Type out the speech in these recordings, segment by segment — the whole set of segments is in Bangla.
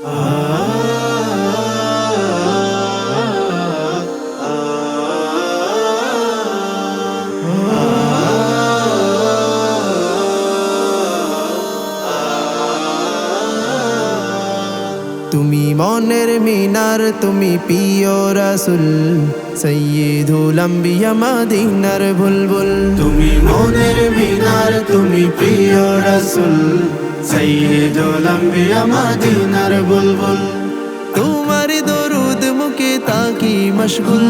তুমি মনের মিনার, তুমি প্রিয় রাসূল, সাইয়্যিদুল আম্বিয়া মদিনার বুলবুল। তুমি মনের মিনার, তুমি প্রিয় রাসূল, সাইয়্যিদুল আম্বিয়া মদিনার বুলবুল। তোমার দরুদ মুখে তাকি মশগুল,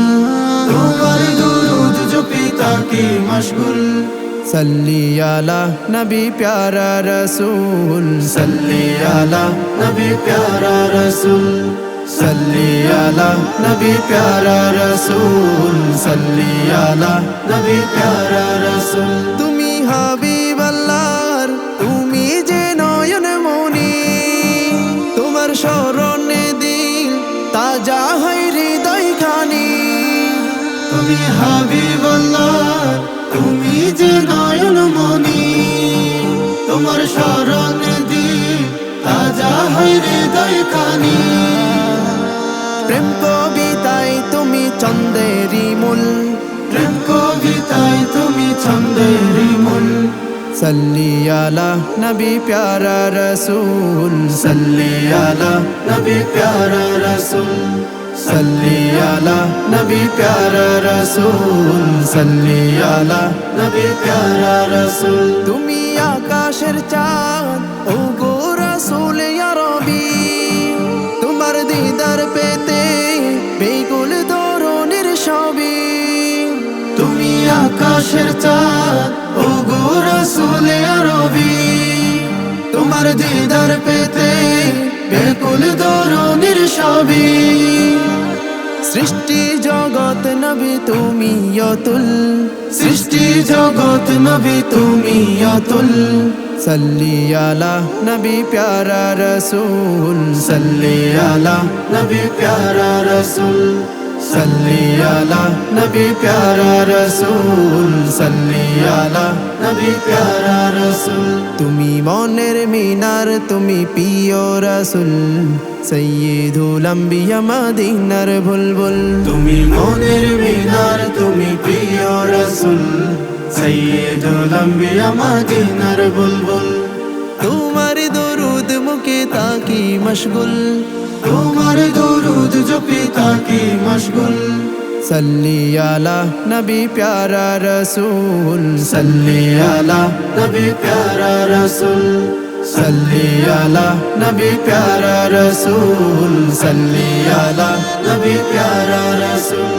তোমার দুরূদ জপি তাকি মশগুল। সল্লি আলা নবী প্যারা রসূল, সল্লি আলা নবী প্যারা রসূল, সল্লি আলা নবী প্যারা রসূল, সল্লি আলা নবী প্যারা রসূল। তুমি হাবিব আল্লাহর, তুমি যে নয়ন মনি, তোমার স্মরণে দিল তাজা হয় হৃদয় খানি। তুমি হাবিবাল্লাহ, তুমি যে নয়ন মনি, তোমার শরণ দি তাজা হয় হৃদয় কানি। প্রেম কবিতায় তুমি চন্দেরি মূল, প্রেম কবিতায় তুমি ছন্দের মূল। সল্লি আলা নবী প্যারা রসূল, সল্লি আলা নবী প্যারা রসূল, সল্লি আলা নবী প্যারা রসূল, সল্লি আলা নবী প্যারা রসূল। তুমি আকাশের চাঁদ, ও গো রাসূল ইয়া রবি, তোমার দিদার পেতে বেকুল ধরনের সবই। তুমি আকাশের চাঁদ, ও গো রাসূল ইয়া রবি, তোমার দিদার পেতে বেকুল ধরনের সবই। সৃষ্টি জগৎ নবী তুমি অতুল, সৃষ্টি জগৎ নবী তুমি অতুল। সল্লি আলা নবী প্যারা রসূল, সল্লি আলা নবী প্যারা রসূল, সল্লি আলা নবী প্যারা রসূল, সল্লি আলা নবী প্যারা রসূল। তুমি মনের মিনার, তুমি প্রিয় রাসূল, সাইয়্যিদুল আম্বিয়া মদিনার বুলবুল। তুমি মনের মিনার, তুমি প্রিয় রাসূল, সাইয়্যিদুল আম্বিয়া মদিনার বুলবুল। তোমার দরুদ মুখে তাকি মশগুল, তোমার দুরূদ জপি তাকি মশগুল। সল্লি আলা নবী প্যারা রসূল, সল্লি আলা নবী প্যারা রসূল, সল্লি আলা নবী প্যারা রসূল, সল্লি আলা নবী প্যারা রসূল।